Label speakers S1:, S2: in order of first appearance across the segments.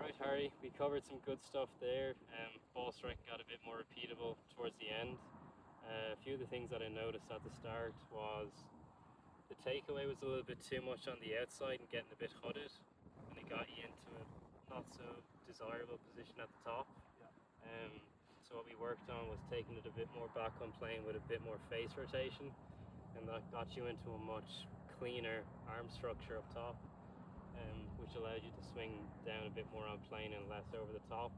S1: Right, Harry, we covered some good stuff there. Ball striking got a bit more repeatable towards the end. A few of the things that I noticed at the start was the takeaway was a little bit too much on the outside and getting a bit hooded, and it got you into a not so desirable position at the top. So what we worked on was taking it a bit more back on plane with a bit more face rotation, and that got you into a much cleaner arm structure up top, which allowed you to swing down a bit more on plane and less over the top.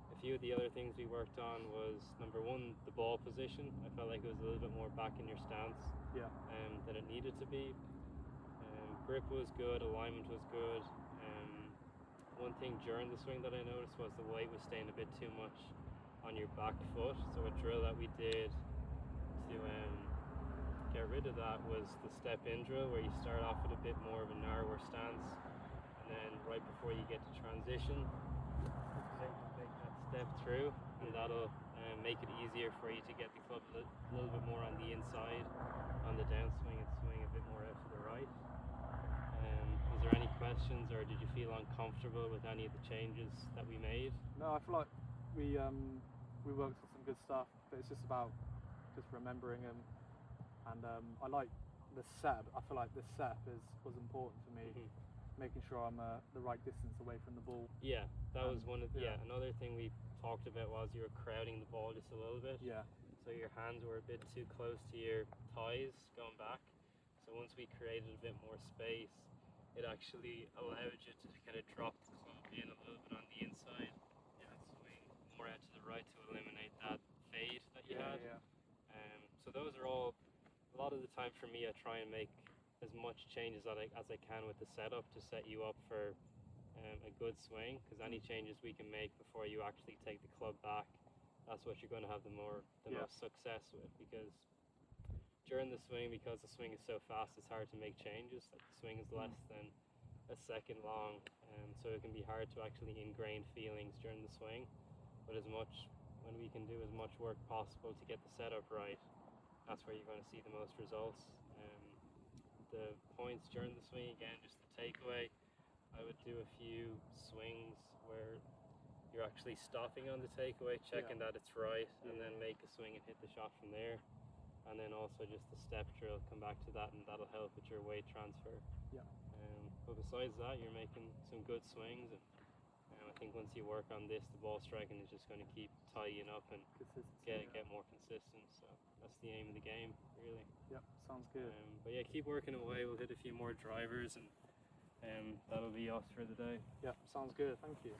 S1: A few of the other things we worked on was, number one, the ball position. I felt like it was a little bit more back in your stance than it needed to be. Grip was good, alignment was good. One thing during the swing that I noticed was the weight was staying a bit too much on your back foot. So a drill that we did to get rid of that was the step in drill, where you start off with a bit more of a narrower stance, and then right before you get to transition, take that step through, and that'll make it easier for you to get the club a little bit more on the inside on the downswing and swing a bit more out to the right. Was there any questions, or did you feel uncomfortable with any of the changes that we made?
S2: No, I feel like we worked on some good stuff, but it's just about just remembering them. And I like the setup. I feel like the setup was important for me, making sure I'm the right distance away from the ball.
S1: Yeah, that was one of another thing we talked about was you were crowding the ball just a little bit.
S2: Yeah.
S1: So your hands were a bit too close to your thighs going back. So once we created a bit more space, it actually allowed you to kind of drop the club in a little bit on the inside and swing more out to the right to eliminate that fade that you had. So those are all, a lot of the time for me, I try and make as much changes as I can with the setup to set you up for a good swing, because any changes we can make before you actually take the club back, that's what you're going to have the most success with. Because during the swing, because the swing is so fast, it's hard to make changes. Like the swing is less than a second long, so it can be hard to actually ingrain feelings during the swing. But when we can do as much work possible to get the setup right, that's where you're going to see the most results. The points during the swing, again, just the takeaway, I would do a few swings where you're actually stopping on the takeaway, checking that it's right, and then make a swing and hit the shot from there. And then also just the step drill, come back to that, and that'll help with your weight transfer. But besides that, you're making some good swings, and I think once you work on this, the ball striking is just going to keep tidying up and get more consistent. So that's the aim of the game, really.
S2: Yep, sounds good.
S1: But yeah, keep working away. We'll hit a few more drivers, and that'll be us for the day.
S2: Yep, sounds good. Thank you.